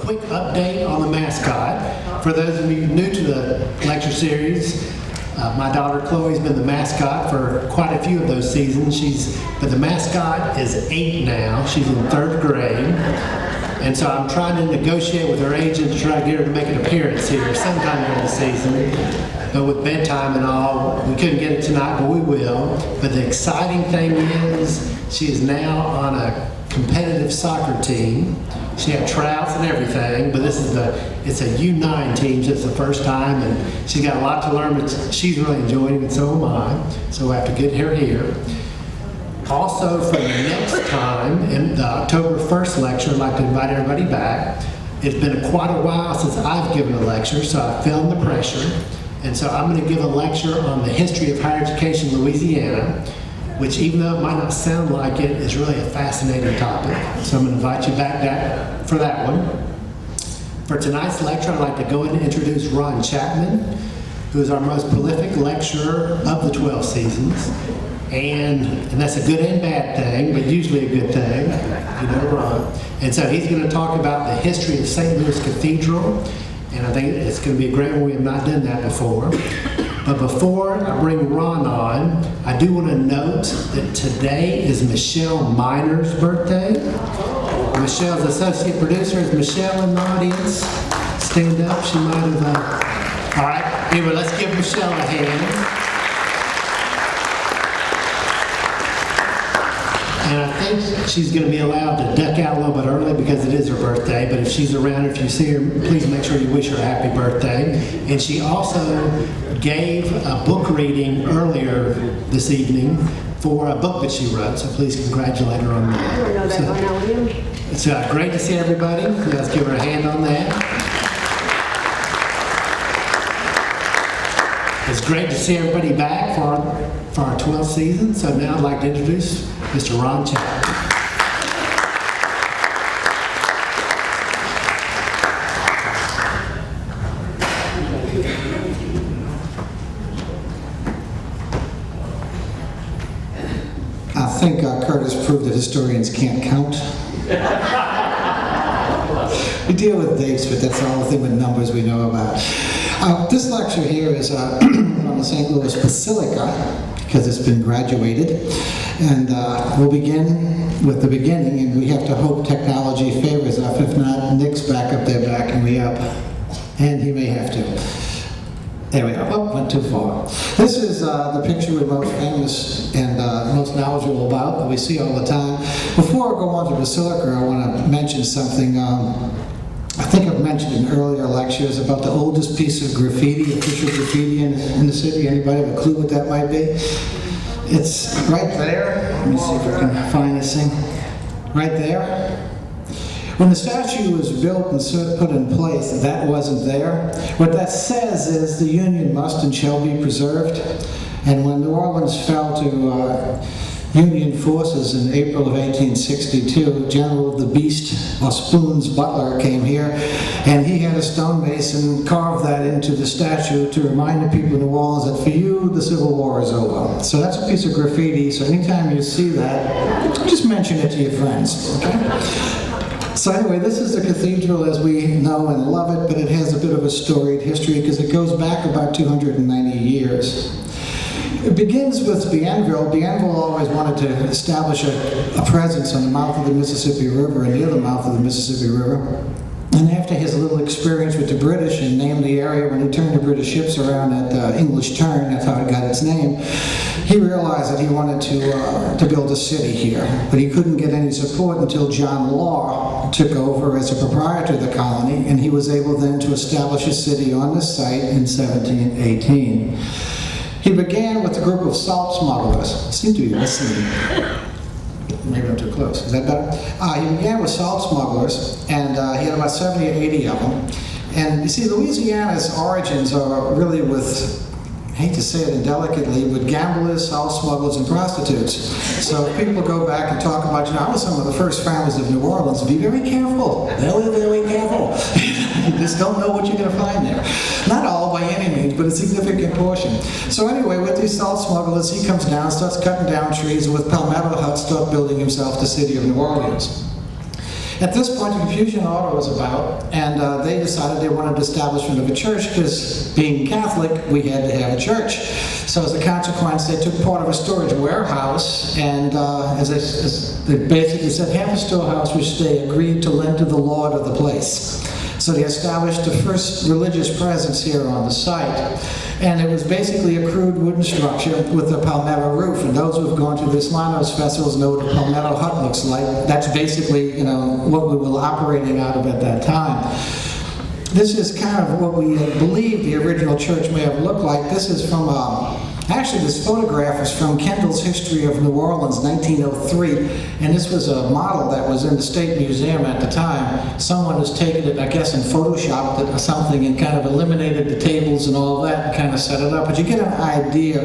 quick update on the mascot. For those of you new to the lecture series, my daughter Chloe's been the mascot for quite a few of those seasons. But the mascot is 8 now. She's in 3rd grade. And so I'm trying to negotiate with her agent to try to get her to make an appearance here sometime during the season. But with bedtime and all, we couldn't get it tonight, but we will. But the exciting thing is she is now on a competitive soccer team. She had tryouts and everything, but it's a U9 team, so it's the first time, and she's got a lot to learn, but she's really enjoying it, and so am I. So we have to get her here. Also, for the next time, in the October 1st lecture, I'd like to invite everybody back. It's been quite a while since I've given a lecture, so I feel the pressure. And so I'm going to give a lecture on the history of higher education in Louisiana, which, even though it might not sound like it, is really a fascinating topic. So I'm going to invite you back for that one. For tonight's lecture, I'd like to go ahead and introduce Ron Chapman, who is our most prolific lecturer of the 12 seasons. And that's a good and bad thing, but usually a good thing, you know, Ron. And so he's going to talk about the history of St. Louis Cathedral, and I think it's going to be a great one. We have not done that before. But before I bring Ron on, I do want to note that today is Michelle Miner's birthday. Michelle's associate producer. Is Michelle in the audience? Stand up. She might have. All right. Anyway, let's give Michelle a hand. And I think she's going to be allowed to duck out a little bit early because it is her birthday. But if she's around, if you see her, please make sure you wish her a happy birthday. And she also gave a book reading earlier this evening for a book that she wrote. So please congratulate her on that. I don't know that one, how are you? It's great to see everybody. Let's give her a hand on that. It's great to see everybody back for our 12th season. So now I'd like to introduce Mr. Ron Chapman. I think Curtis proved that historians can't count. We deal with dates, but that's the only thing with numbers we know about. This lecture here is on the St. Louis Basilica, because it's been graduated. And we'll begin with the beginning, and we have to hope technology favors us. If not, Nick's back up there backing me up, and he may have to. There we go. Oh, went too far. This is the picture we're most famous and most knowledgeable about, that we see all the time. Before I go on to Basilica, I want to mention something. I think I've mentioned in earlier lectures about the oldest piece of graffiti, official graffiti in the city. Anybody have a clue what that might be? It's right there. Let me see if I can find this thing. Right there. When the statue was built and put in place, that wasn't there. What that says is the Union must and shall be preserved. And when New Orleans fell to Union forces in April of 1862, General the Beast, or Spoons Butler, came here, and he had a stonemason carve that into the statue to remind the people in New Orleans that for you, the Civil War is over. So that's a piece of graffiti, so anytime you see that, just mention it to your friends, okay? So anyway, this is the cathedral as we know and love it, but it has a bit of a storied history because it goes back about 290 years. It begins with Bienville. Bienville always wanted to establish a presence on the mouth of the Mississippi River and near the mouth of the Mississippi River. And after his little experience with the British and named the area when he turned the British ships around at English Turn, that's how it got its name, he realized that he wanted to build a city here. But he couldn't get any support until John Law took over as a proprietor of the colony, and he was able then to establish a city on this site in 1718. He began with a group of salt smugglers. Seem to be listening. Maybe I'm too close. Is that better? He began with salt smugglers, and he had about 70 or 80 of them. And you see, Louisiana's origins are really with, I hate to say it indelicately, with gamblers, salt smugglers, and prostitutes. So if people go back and talk about, I was some of the first families of New Orleans, be very careful. Very, very careful. You just don't know what you're going to find there. Not all by any means, but a significant portion. So anyway, with these salt smugglers, he comes down, starts cutting down trees, and with palmetto huts, starts building himself the city of New Orleans. At this point, the Confucian Order was about, and they decided they wanted the establishment of a church because, being Catholic, we had to have a church. So as a consequence, they took part of a storage warehouse, and as they basically said, half a storehouse which they agreed to lend to the Lord of the place. So they established the first religious presence here on the site. And it was basically a crude wooden structure with a palmetto roof. And those who have gone to the Islanos festivals know what a palmetto hut looks like. That's basically, what we were operating out of at that time. This is kind of what we believe the original church may have looked like. This is from, actually this photograph is from Kendall's History of New Orleans, 1903. And this was a model that was in the State Museum at the time. Someone has taken it, I guess, and photoshopped it or something and kind of eliminated the tables and all that and kind of set it up. But you get an idea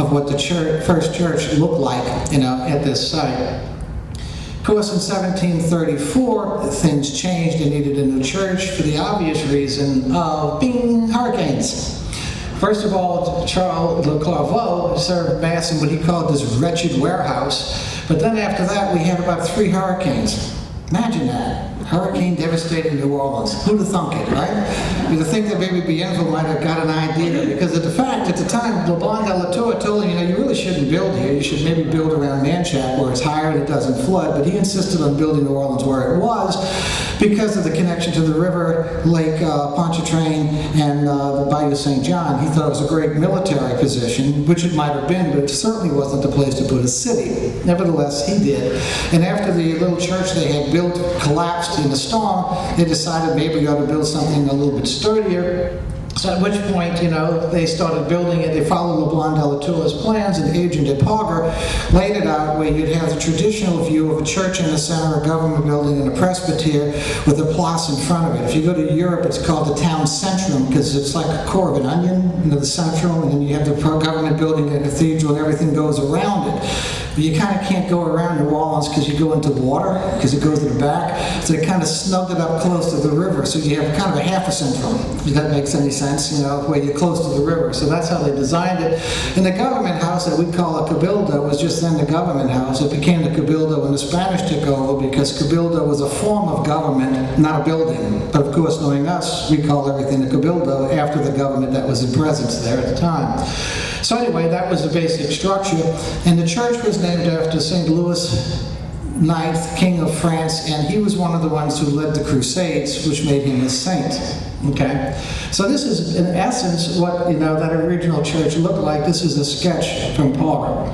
of what the first church looked like, at this site. Of course, in 1734, things changed. They needed a new church for the obvious reason of hurricanes. First of all, Charles Le Clairvaux served Mass in what he called this wretched warehouse. But then after that, we had about 3 hurricanes. Imagine that. Hurricane devastating New Orleans. Who'd have thunk it, right? You'd think that maybe Bienville might have got an idea, because at the time, LeBlanc de la Tour told him, you really shouldn't build here. You should maybe build around Manchac where it's higher and it doesn't flood. But he insisted on building New Orleans where it was because of the connection to the river, Lake Pontchartrain, and the Bayou St. John. He thought it was a great military position, which it might have been, but it certainly wasn't the place to put a city. Nevertheless, he did. And after the little church they had built collapsed in the storm, they decided maybe we ought to build something a little bit sturdier. So at which point, they started building it. They followed LeBlanc de la Tour's plans, and Agent de Parger laid it out where you'd have the traditional view of a church in the center, a government building, and a presbytere with a place in front of it. If you go to Europe, it's called the town centrum because it's like a core of an onion, the central, and then you have the government building, the cathedral, and everything goes around it. But you kind of can't go around New Orleans because you go into water, because it goes to the back. So they kind of snugged it up close to the river. So you have kind of a half a centrum, if that makes any sense, where you're close to the river. So that's how they designed it. And the government house that we call a cabildo was just then the government house. It became the cabildo when the Spanish took over because cabildo was a form of government, not a building. But of course, knowing us, we call everything a cabildo after the government that was in presence there at the time. So anyway, that was the basic structure. And the church was named after St. Louis IX, King of France, and he was one of the ones who led the Crusades, which made him a saint. Okay? So this is, in essence, what that original church looked like. This is a sketch from Parker.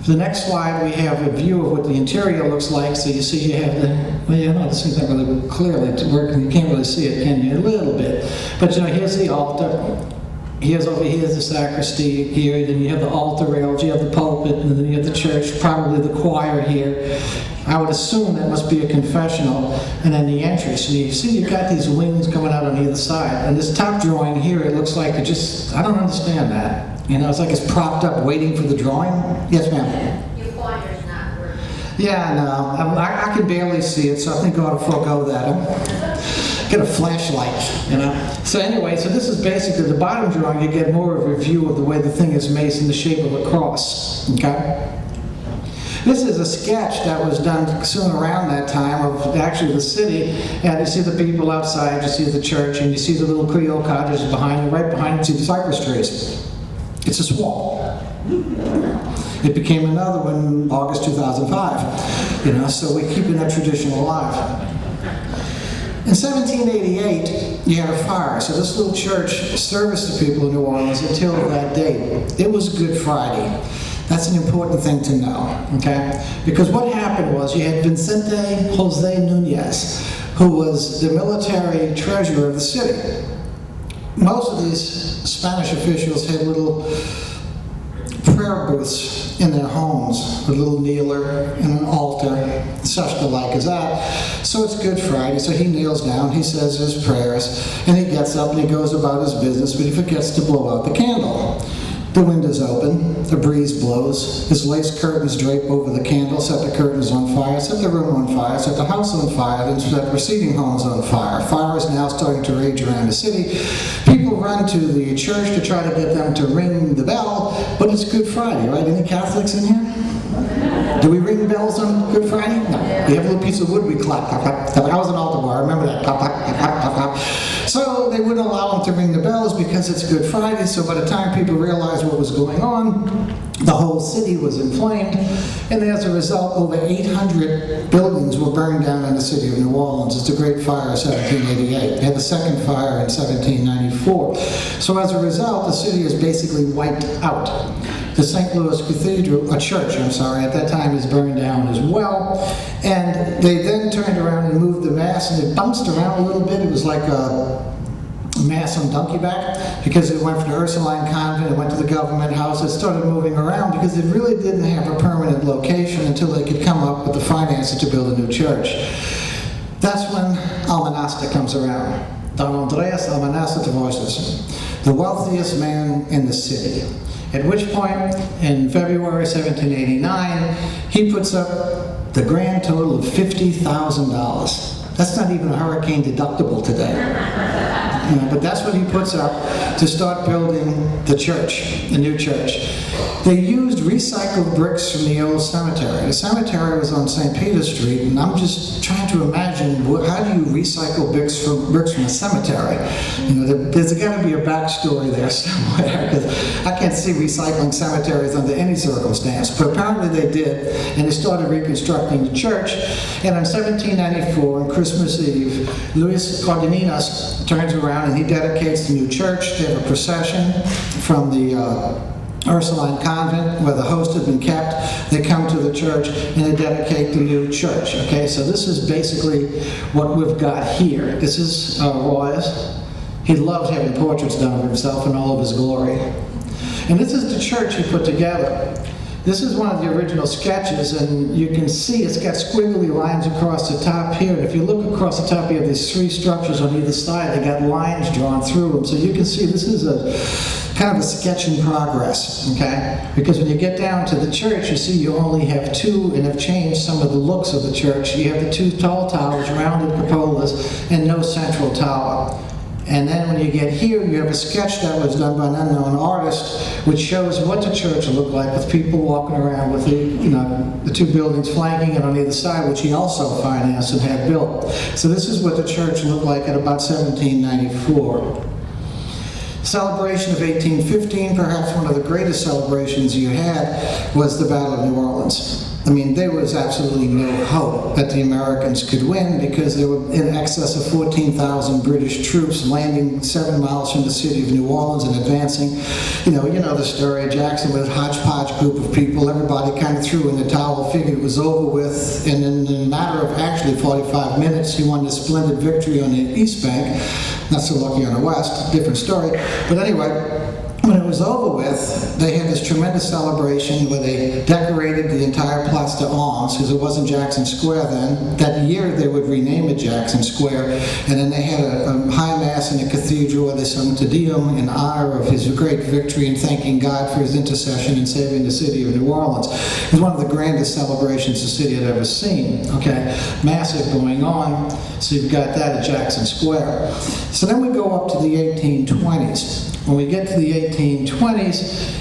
For the next slide, we have a view of what the interior looks like. So you see you have this is not really clearly working. You can't really see it, can you? A little bit. But here's the altar. Here's the sacristy here, then you have the altar rails, you have the pulpit, and then you have the church, probably the choir here. I would assume that must be a confessional, and then the entry. So you see you've got these wings coming out on either side. And this top drawing here, it looks like I don't understand that. It's like it's propped up waiting for the drawing. Yes, ma'am? Your choir's not working. Yeah, no, I can barely see it, so I think I ought to forego that. Get a flashlight, So anyway, so this is basically the bottom drawing. You get more of a view of the way the thing is made in the shape of a cross, okay? This is a sketch that was done soon around that time of actually the city. And you see the people outside, you see the church, and you see the little Creole cottages behind you. Right behind you see the cypress trees. It's a swamp. It became another one in August 2005, so we're keeping that tradition alive. In 1788, you had a fire, so this little church serviced the people of New Orleans until that date. It was Good Friday. That's an important thing to know, okay? Because what happened was you had Vicente Jose Nunez, who was the military treasurer of the city. Most of these Spanish officials had little prayer booths in their homes, a little kneeler and an altar, such the like as that. So it's Good Friday, so he kneels down, he says his prayers, and he gets up and he goes about his business, but he forgets to blow out the candle. The window's open, the breeze blows, his lace curtains drape over the candle, set the curtains on fire, set the room on fire, set the house on fire, then set preceding homes on fire. Fire is now starting to rage around the city. People run to the church to try to get them to ring the bell, but it's Good Friday, right? Any Catholics in here? Do we ring bells on Good Friday? No. We have a little piece of wood we clap, clap, clap, clap. I was an altar boy, I remember that. Clap, clap, clap, clap, clap, clap. So they wouldn't allow them to ring the bells because it's Good Friday, so by the time people realized what was going on, the whole city was inflamed, and as a result, over 800 buildings were burned down in the city of New Orleans. It's the Great Fire of 1788. They had the second fire in 1794. So as a result, the city is basically wiped out. The St. Louis Cathedral, a church, I'm sorry, at that time is burned down as well. And they then turned around and moved the mass, and it bounced around a little bit. It was like a mass on donkey back, because it went from the Ursuline convent, it went to the government house, it started moving around because it really didn't have a permanent location until they could come up with the finances to build a new church. That's when Almanasta comes around. Don Andreas Almanasta Tavoyses, the wealthiest man in the city. At which point, in February 1789, he puts up the grand total of $50,000. That's not even a hurricane deductible today. But that's what he puts up to start building the church, the new church. They used recycled bricks from the old cemetery. The cemetery was on St. Peter Street, and I'm just trying to imagine, how do you recycle bricks from a cemetery? There's got to be a backstory there somewhere, because I can't see recycling cemeteries under any circumstance. But apparently they did, and they started reconstructing the church. And on 1794, on Christmas Eve, Luis Cardenas turns around and he dedicates the new church. They have a procession from the Ursuline convent where the host had been kept. They come to the church and they dedicate the new church. Okay, so this is basically what we've got here. This is Roy's. He loved having portraits done of himself in all of his glory. And this is the church he put together. This is one of the original sketches, and you can see it's got squiggly lines across the top here. And if you look across the top, you have these three structures on either side. They got lines drawn through them. So you can see this is a kind of a sketch in progress, okay? Because when you get down to the church, you see you only have two, and have changed some of the looks of the church. You have the two tall towers, rounded cupolas, and no central tower. And then when you get here, you have a sketch that was done by an unknown artist, which shows what the church will look like with people walking around with the two buildings flanking it on either side, which he also financed and had built. So this is what the church looked like at about 1794. Celebration of 1815, perhaps one of the greatest celebrations you had, was the Battle of New Orleans. I mean, there was absolutely no hope that the Americans could win, because there were in excess of 14,000 British troops landing 7 miles from the city of New Orleans and advancing. You know the story. Jackson with a hodgepodge group of people. Everybody kind of threw in the towel, figured it was over with, and in a matter of actually 45 minutes, he won this splendid victory on the East Bank. Not so lucky on the West, different story. But anyway, when it was over with, they had this tremendous celebration where they decorated the entire Place d'Armes, because it wasn't Jackson Square then. That year they would rename it Jackson Square, and then they had a high mass in the cathedral where they sung Te Deum in honor of his great victory and thanking God for his intercession in saving the city of New Orleans. It was one of the grandest celebrations the city had ever seen, okay? Massive going on, so you've got that at Jackson Square. So then we go up to the 1820s. When we get to the 1820s,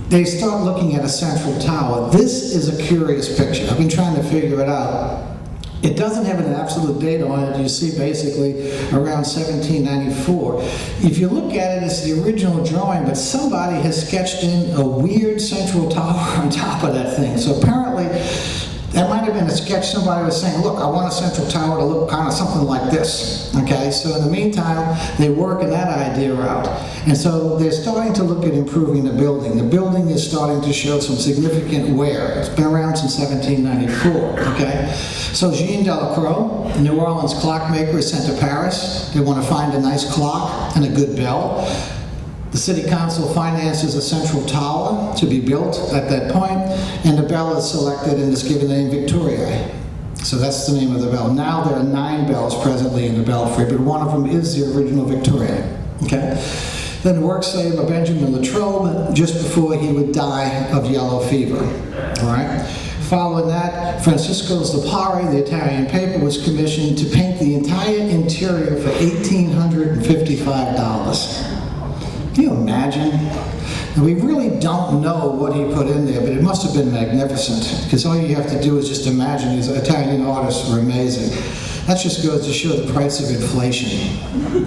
they start looking at a central tower. This is a curious picture. I've been trying to figure it out. It doesn't have an absolute date on it. You see basically around 1794. If you look at it, it's the original drawing, but somebody has sketched in a weird central tower on top of that thing. So apparently, that might have been a sketch. Somebody was saying, look, I want a central tower to look kind of something like this. Okay, so in the meantime, they're working that idea out. And so they're starting to look at improving the building. The building is starting to show some significant wear. It's been around since 1794, okay? So Jean Delacroix, a New Orleans clockmaker, is sent to Paris. They want to find a nice clock and a good bell. The city council finances a central tower to be built at that point, and the bell is selected and is given the name Victoria. So that's the name of the bell. Now there are 9 bells presently in the belfry, but one of them is the original Victoria. Okay? Then work say by Benjamin Latrobe just before he would die of yellow fever. All right? Following that, Francisco Zopari, the Italian paper, was commissioned to paint the entire interior for $1,855. Can you imagine? And we really don't know what he put in there, but it must have been magnificent, because all you have to do is just imagine these Italian artists were amazing. That just goes to show the price of inflation,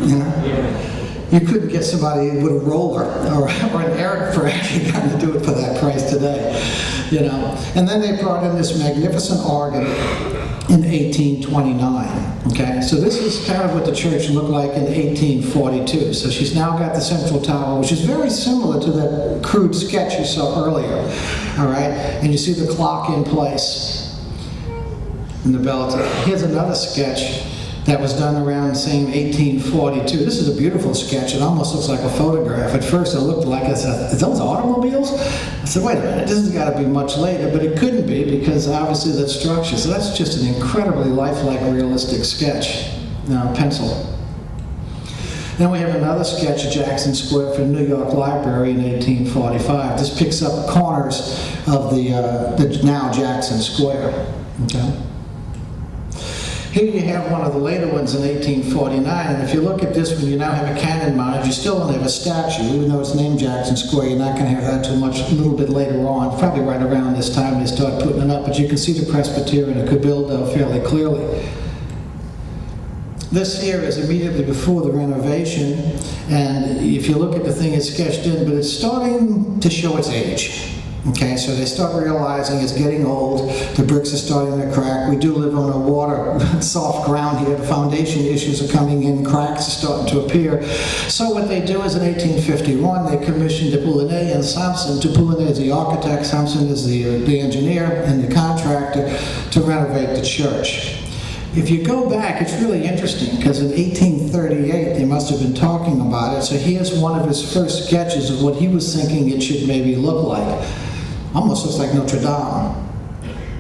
you know? You couldn't get somebody with a roller or an Eric for actually going to do it for that price today, you know. And then they brought in this magnificent organ in 1829, okay? So this is kind of what the church looked like in 1842. So she's now got the central tower, which is very similar to that crude sketch you saw earlier, all right? And you see the clock in place and the bell tower. Here's another sketch that was done around the same 1842. This is a beautiful sketch. It almost looks like a photograph. At first it looked like, I said, is those automobiles? I said, wait a minute, this has got to be much later, but it couldn't be because obviously that structure. So that's just an incredibly lifelike, realistic sketch. Now, pencil. Then we have another sketch of Jackson Square for the New York Library in 1845. This picks up corners of the now Jackson Square. Okay. Here you have one of the later ones in 1849, and if you look at this one, you now have a cannon mounted. You still don't have a statue, even though it's named Jackson Square. You're not going to have that too much, a little bit later on, probably right around this time they start putting it up, but you can see the Presbyterian and Cabildo fairly clearly. This here is immediately before the renovation, and if you look at the thing, it's sketched in, but it's starting to show its age. Okay, so they start realizing it's getting old, the bricks are starting to crack. We do live on a water, soft ground here, the foundation issues are coming in, cracks are starting to appear. So what they do is in 1851, they commissioned Depoulinet and Sampson. Depoulinet is the architect, Sampson is the engineer and the contractor, to renovate the church. If you go back, it's really interesting, because in 1838, they must have been talking about it. So here's one of his first sketches of what he was thinking it should maybe look like. Almost looks like Notre Dame.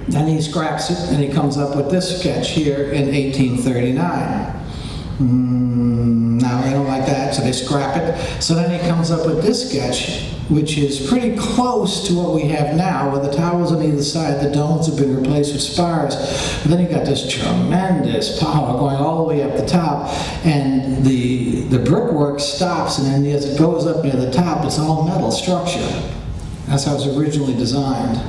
Then he scraps it, and he comes up with this sketch here in 1839. Now, they don't like that, so they scrap it. So then he comes up with this sketch, which is pretty close to what we have now, where the towers on either side, the domes have been replaced with spires. But then you got this tremendous power going all the way up the top, and the brickwork stops, and then as it goes up near the top, it's all metal structure. That's how it was originally designed.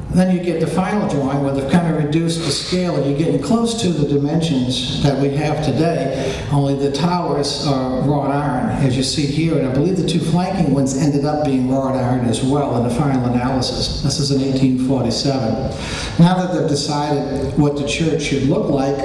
Then you get the final drawing where they've kind of reduced the scale, and you're getting close to the dimensions that we have today, only the towers are wrought iron, as you see here, and I believe the two flanking ones ended up being wrought iron as well in the final analysis. This is in 1847. Now that they've decided what the church should look like,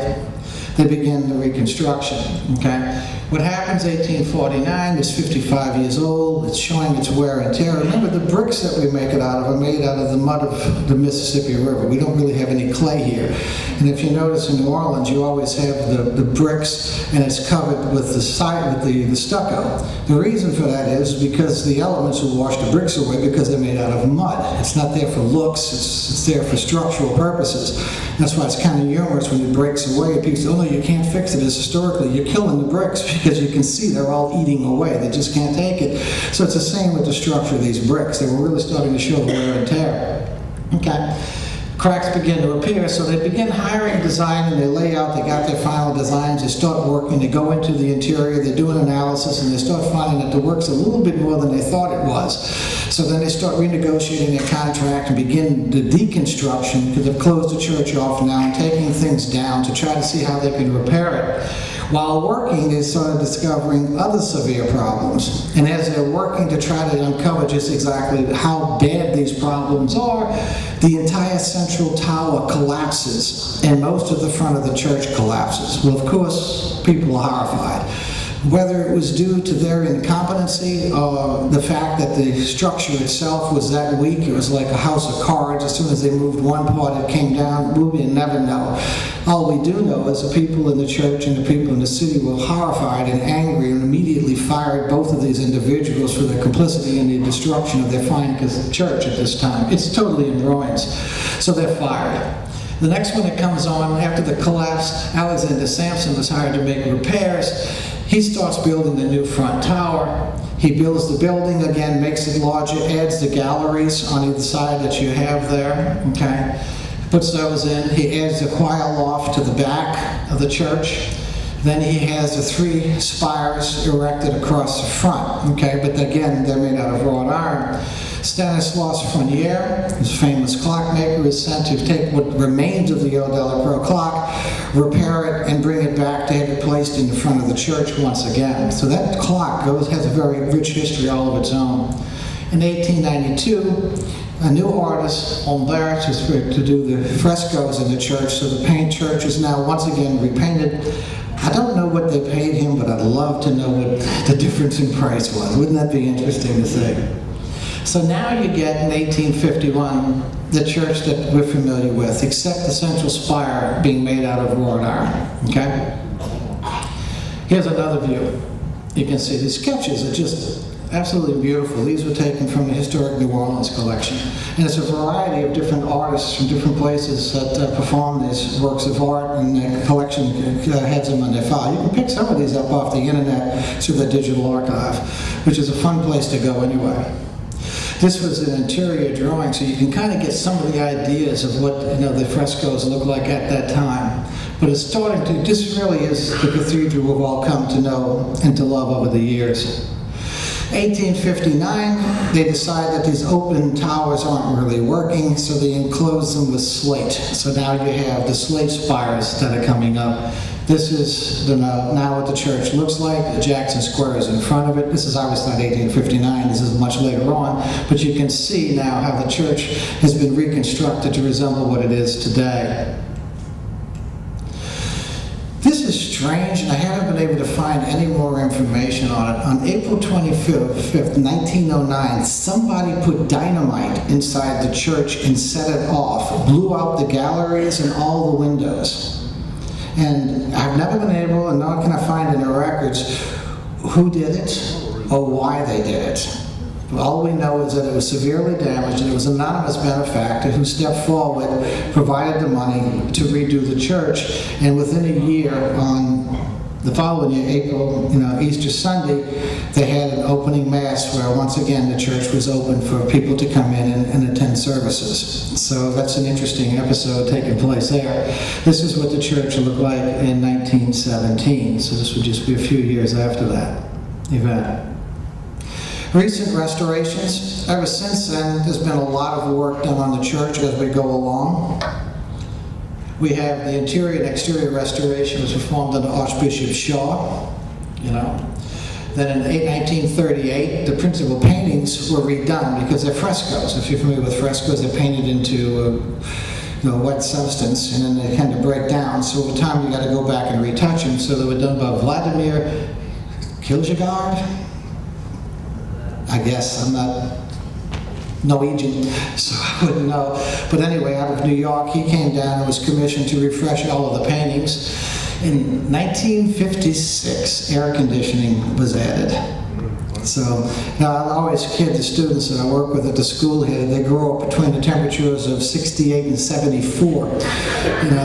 they begin the reconstruction, okay? What happens, 1849, it's 55 years old, it's showing its wear and tear. Remember, the bricks that we make it out of are made out of the mud of the Mississippi River. We don't really have any clay here. And if you notice in New Orleans, you always have the bricks, and it's covered with the stucco. The reason for that is because the elements will wash the bricks away because they're made out of mud. It's not there for looks, it's there for structural purposes. That's why it's kind of humorous when it breaks away. People say, oh no, you can't fix it. As historically, you're killing the bricks because you can see they're all eating away. They just can't take it. So it's the same with the structure of these bricks. They were really starting to show the wear and tear. Okay. Cracks begin to appear, so they begin hiring design, and they lay out, they got their final designs, they start working, they go into the interior, they do an analysis, and they start finding that the work's a little bit more than they thought it was. So then they start renegotiating their contract and begin the deconstruction, because they've closed the church off now and taking things down to try to see how they can repair it. While working, they started discovering other severe problems. And as they're working to try to uncover just exactly how bad these problems are, the entire central tower collapses, and most of the front of the church collapses. Well, of course, people are horrified. Whether it was due to their incompetency or the fact that the structure itself was that weak, it was like a house of cards. As soon as they moved one part, it came down. We'll never know. All we do know is the people in the church and the people in the city were horrified and angry and immediately fired both of these individuals for their complicity in the destruction of their fine church at this time. It's totally in ruins. So they're fired. The next one that comes on after the collapse, Alexander Sampson was hired to make repairs. He starts building the new front tower. He builds the building again, makes it larger, adds the galleries on either side that you have there, okay? Puts those in. He adds the choir loft to the back of the church. Then he has the 3 spires erected across the front, okay? But again, they're made out of wrought iron. Stanislas Fournier, his famous clockmaker, is sent to take what remains of the Eau Delacroix clock, repair it, and bring it back to have it placed in the front of the church once again. So that clock has a very rich history all of its own. In 1892, a new artist, Humbert, is to do the frescoes in the church, so the church is now once again repainted. I don't know what they paid him, but I'd love to know what the difference in price was. Wouldn't that be interesting to see? So now you get, in 1851, the church that we're familiar with, except the central spire being made out of wrought iron, okay? Here's another view. You can see these sketches are just absolutely beautiful. These were taken from the Historic New Orleans collection. And it's a variety of different artists from different places that perform these works of art, and the collection has them on their file. You can pick some of these up off the internet through the digital archive, which is a fun place to go anyway. This was an interior drawing, so you can kind of get some of the ideas of what the frescoes look like at that time. But it's starting to, this really is the cathedral we've all come to know and to love over the years. 1859, they decide that these open towers aren't really working, so they enclose them with slate. So now you have the slate spires that are coming up. This is now what the church looks like. The Jackson Square is in front of it. This is obviously not 1859, this is much later on, but you can see now how the church has been reconstructed to resemble what it is today. This is strange, and I haven't been able to find any more information on it. On April 25th, 1909, somebody put dynamite inside the church and set it off, blew out the galleries and all the windows. And I've never been able, and nor can I find in the records, who did it or why they did it. All we know is that it was severely damaged, and it was an anonymous benefactor who stepped forward, provided the money to redo the church, and within a year, on the following year, April, Easter Sunday, they had an opening mass where once again the church was open for people to come in and attend services. So that's an interesting episode taking place there. This is what the church looked like in 1917, so this would just be a few years after that event. Recent restorations, ever since then, there's been a lot of work done on the church as we go along. We have the interior and exterior restoration was performed under Archbishop Shaw, Then in 1938, the principal paintings were redone because they're frescoes. If you're familiar with frescoes, they're painted into wet substance, and then they kind of break down. So over time, you got to go back and retouch them. So they were done by Vladimir Kierkegaard. I guess, I'm not Norwegian, so I wouldn't know. But anyway, out of New York, he came down and was commissioned to refresh all of the paintings. In 1956, air conditioning was added. So now I always kid the students that I work with at the school here, they grow up between the temperatures of 68 and 74.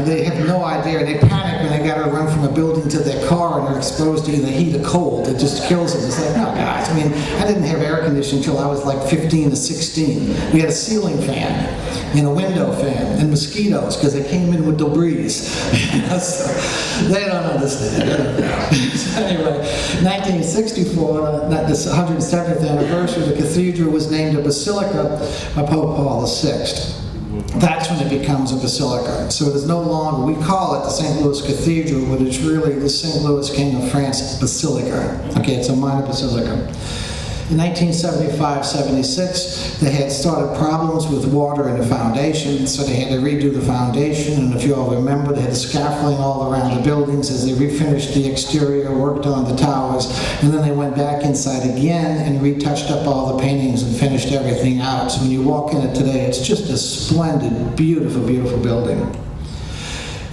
They have no idea, and they panic when they got to run from a building to their car and they're exposed to either heat or cold. It just kills them. It's like, no guys, I didn't have air conditioning until I was like 15 or 16. We had a ceiling fan and a window fan and mosquitoes because they came in with the breeze. So they don't understand. So anyway, 1964, this 170th anniversary, the cathedral was named a basilica by Pope Paul VI. That's when it becomes a basilica. So it is no longer, we call it the St. Louis Cathedral, but it's really the St. Louis King of France Basilica. Okay, it's a minor basilica. In 1975-76, they had started problems with water in the foundation, so they had to redo the foundation, and if you all remember, they had scaffolding all around the buildings as they refinished the exterior, worked on the towers, and then they went back inside again and retouched up all the paintings and finished everything out. So when you walk in it today, it's just a splendid, beautiful, beautiful building.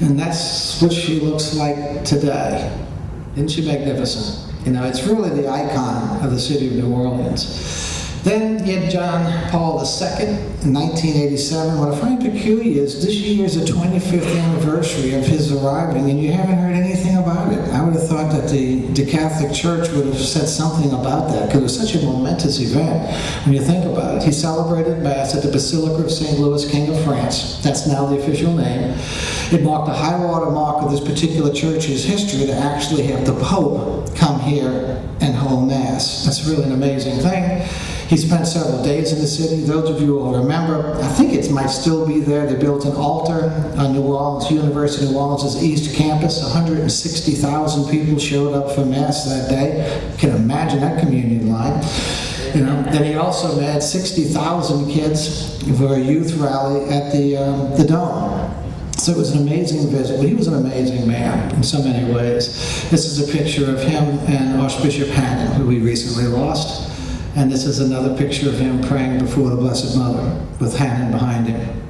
And that's what she looks like today. Isn't she magnificent? It's really the icon of the city of New Orleans. Then you had John Paul II in 1987. What I find peculiar is this year is the 25th anniversary of his arriving, and you haven't heard anything about it. I would have thought that the Catholic Church would have said something about that, because it was such a momentous event when you think about it. He celebrated Mass at the Basilica of St. Louis, King of France. That's now the official name. It marked the high water mark of this particular church's history to actually have the Pope come here and hold Mass. That's really an amazing thing. He spent several days in the city. Those of you who will remember, I think it might still be there. They built an altar on New Orleans, University of New Orleans' East Campus. 160,000 people showed up for Mass that day. You can imagine that communion line. Then he also had 60,000 kids for a youth rally at the Dome. So it was an amazing visit. But he was an amazing man in so many ways. This is a picture of him and Archbishop Hannon, who we recently lost. And this is another picture of him praying before the Blessed Mother with Hannon behind him.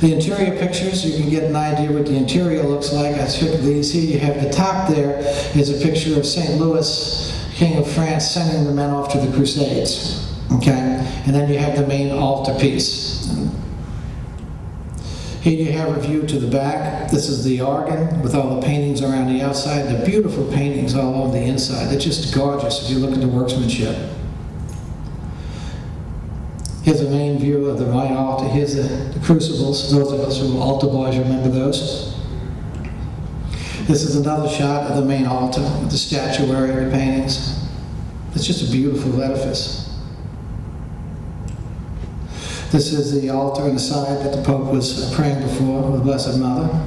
The interior pictures, you can get an idea what the interior looks like. I took these here. You have the top there is a picture of St. Louis, King of France, sending the men off to the Crusades. Okay? And then you have the main altar piece. Here you have a view to the back. This is the organ with all the paintings around the outside. The beautiful paintings all over the inside. They're just gorgeous if you look at the workmanship. Here's a main view of the right altar. Here's the crucibles. Those of us who are altar boys remember those. This is another shot of the main altar with the statuary and the paintings. It's just a beautiful edifice. This is the altar on the side that the Pope was praying before, the Blessed Mother.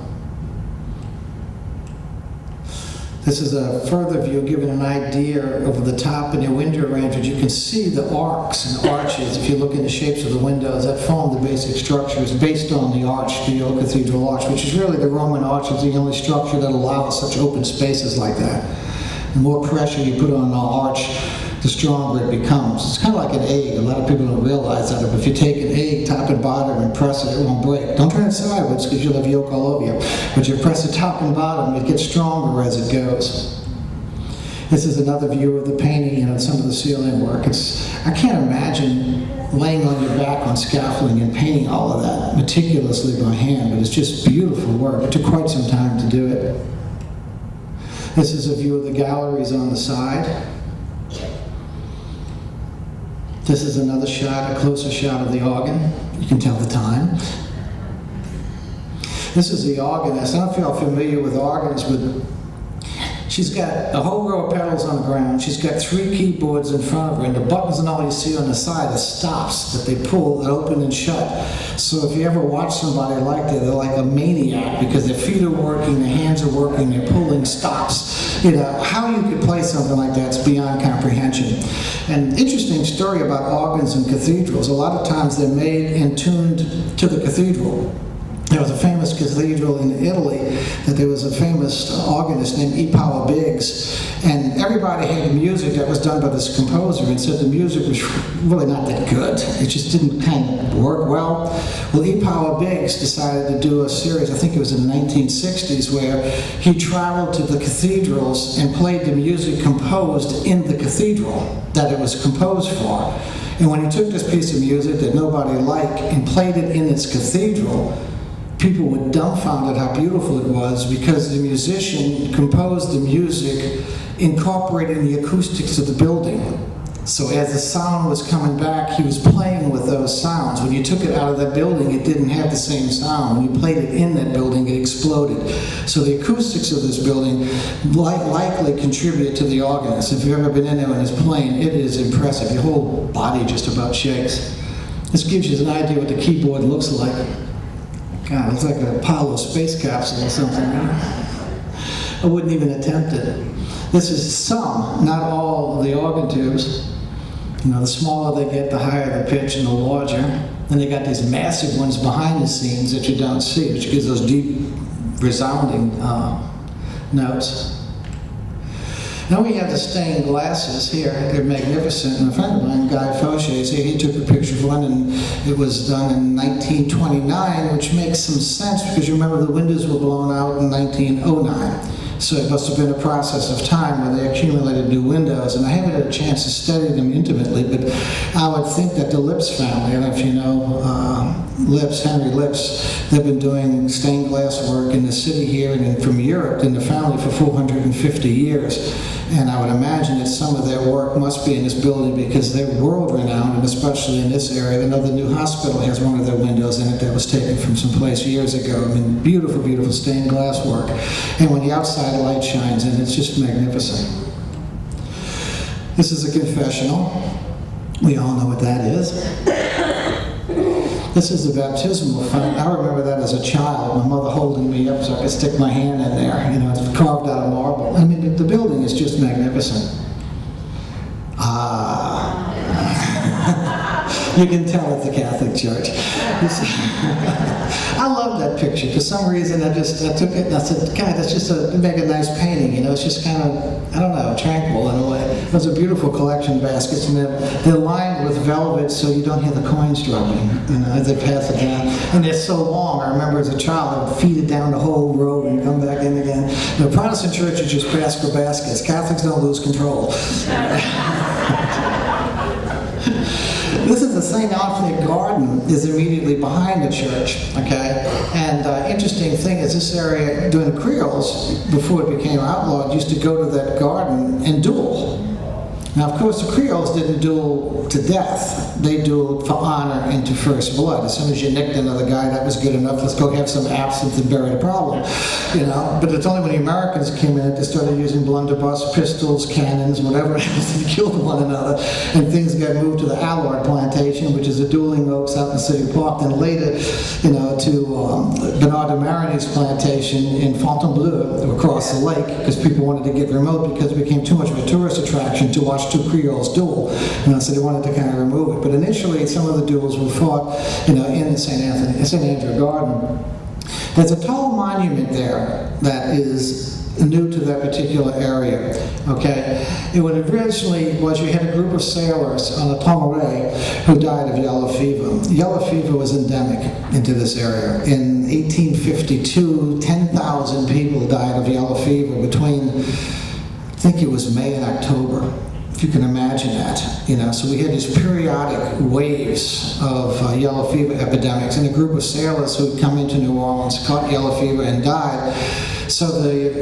This is a further view, giving an idea over the top in your window arrangement. You can see the arcs and arches. If you look in the shapes of the windows that form the basic structure, it's based on the arch, the old cathedral arch, which is really the Roman arch. It's the only structure that allows such open spaces like that. The more pressure you put on the arch, the stronger it becomes. It's kind of like an egg. A lot of people don't realize that. If you take an egg, top and bottom, and press it, it won't break. Don't turn it sideways because you'll have yolk all over you. But you press the top and bottom, it gets stronger as it goes. This is another view of the painting, some of the ceiling work. I can't imagine laying on your back on scaffolding and painting all of that meticulously by hand, but it's just beautiful work. It took quite some time to do it. This is a view of the galleries on the side. This is another shot, a closer shot of the organ. You can tell the time. This is the organist. I don't know if you're familiar with organs, but she's got a whole row of pedals on the ground. She's got 3 keyboards in front of her, and the buttons and all you see on the side are stops that they pull that open and shut. So if you ever watch somebody like that, they're like a maniac because their feet are working, their hands are working, they're pulling stops. How you could play something like that's beyond comprehension. And interesting story about organs in cathedrals. A lot of times they're made and tuned to the cathedral. There was a famous cathedral in Italy that there was a famous organist named E. Power Biggs, and everybody hated music that was done by this composer and said the music was really not that good. It just didn't kind of work well. Well, E. Power Biggs decided to do a series, I think it was in the 1960s, where he traveled to the cathedrals and played the music composed in the cathedral that it was composed for. And when he took this piece of music that nobody liked and played it in its cathedral, people were dumbfounded how beautiful it was because the musician composed the music incorporating the acoustics of the building. So as the sound was coming back, he was playing with those sounds. When you took it out of that building, it didn't have the same sound. When you played it in that building, it exploded. So the acoustics of this building likely contribute to the organist. If you've ever been in there when it's playing, it is impressive. Your whole body just about shakes. This gives you an idea what the keyboard looks like. God, it looks like an Apollo space capsule or something. I wouldn't even attempt it. This is some, not all, of the organ tubes. The smaller they get, the higher the pitch and the larger. Then they got these massive ones behind the scenes that you don't see, which gives those deep, resounding notes. Then we have the stained glasses here. They're magnificent. And a friend of mine, Guy Fauché, he took a picture of one, and it was done in 1929, which makes some sense because you remember the windows were blown out in 1909. So it must have been a process of time where they accumulated new windows, and I haven't had a chance to study them intimately, but I would think that the Lips family, I don't know if you know Lips, Henry Lips, they've been doing stained glass work in the city here and from Europe in the family for 450 years. And I would imagine that some of their work must be in this building because they're world-renowned, and especially in this area. I know the new hospital has one of their windows in it that was taken from some place years ago. I mean, beautiful, beautiful stained glass work. And when the outside light shines in, it's just magnificent. This is a confessional. We all know what that is. This is the baptismal font. I remember that as a child, my mother holding me up so I could stick my hand in there. You know, it's carved out of marble. I mean, the building is just magnificent. You can tell it's the Catholic Church. I love that picture. For some reason, I took it and I said, God, that's just a mega nice painting. You know, it's just kind of, I don't know, tranquil in a way. It was a beautiful collection baskets, and they're lined with velvet so you don't hear the coins dropping, you know, as they pass it down. And they're so long. I remember as a child, I would feed it down the whole road and come back in again. The Protestant churches just pass for baskets. Catholics don't lose control. This is the St. Anthony Garden is immediately behind the church, okay? And interesting thing is this area, during the Creoles, before it became outlawed, used to go to that garden and duel. Now, of course, the Creoles didn't duel to death. They dueled for honor and to first blood. As soon as you nicked another guy, that was good enough. Let's go have some absinthe and bury the problem, you know? But it's only when the Americans came in that they started using blunderbuss, pistols, cannons, whatever it was to kill one another. And things got moved to the Allard Plantation, which is the dueling oaks out in City Park. Then later, you know, to Bernard de Marigny's plantation in Fontainebleau, across the lake, because people wanted to get remote because it became too much of a tourist attraction to watch two Creoles duel, you know, so they wanted to kind of remove it. But initially, some of the duels were fought, you know, in the St. Andrew Garden. There's a tall monument there that is new to that particular area. Okay, it would originally was you had a group of sailors on the Pomeray who died of yellow fever. Yellow fever was endemic into this area. In 1852, 10,000 people died of yellow fever between, I think it was May and October. If you can imagine that, you know, so we had these periodic waves of yellow fever epidemics, and a group of sailors who had come into New Orleans caught yellow fever and died. So the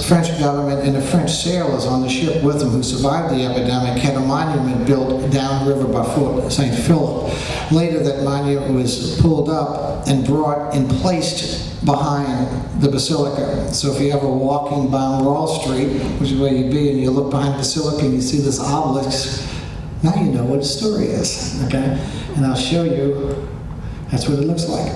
French government and the French sailors on the ship with them who survived the epidemic had a monument built downriver by Fort St. Philip. Later, that monument was pulled up and brought and placed behind the basilica. So if you're ever walking down Wall Street, which is where you'd be, and you look behind the basilica and you see this obelisk, now you know what the story is, okay? And I'll show you, that's what it looks like.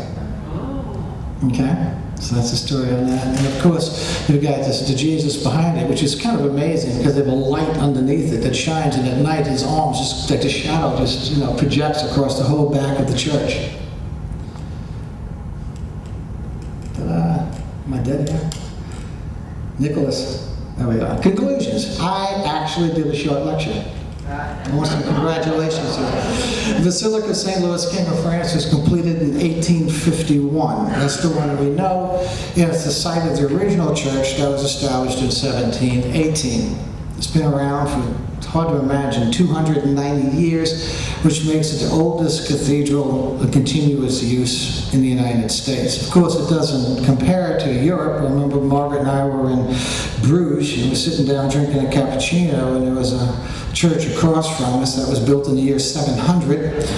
Okay? So that's the story on that. And of course, you've got the Jesus behind it, which is kind of amazing because they have a light underneath it that shines, and at night his arms, just like the shadow, just, you know, projects across the whole back of the church. Am I dead here? Nicholas. There we are. Conclusions. I actually did a short lecture. I want some congratulations to you. The Basilica of St. Louis, King of France was completed in 1851. That's the one we know. And it's the site of the original church that was established in 1718. It's been around for, it's hard to imagine, 290 years, which makes it the oldest cathedral in continuous use in the United States. Of course, it doesn't compare to Europe. I remember Margaret and I were in Bruges, and we were sitting down drinking a cappuccino, and there was a church across from us that was built in the year 700.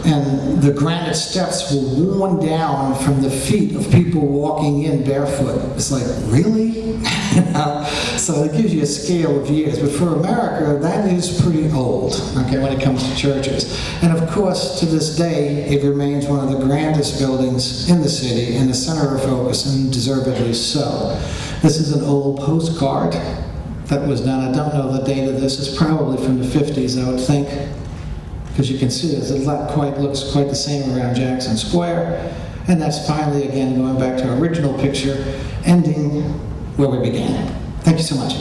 And the granite steps were worn down from the feet of people walking in barefoot. It's like, really? You know? So it gives you a scale of years. But for America, that is pretty old, okay, when it comes to churches. And of course, to this day, it remains one of the grandest buildings in the city and the center of focus, and deservedly so. This is an old postcard that was done. I don't know the date of this. It's probably from the 50s, I would think. Because you can see it looks quite the same around Jackson Square. And that's finally, again, going back to our original picture, ending where we began. Thank you so much.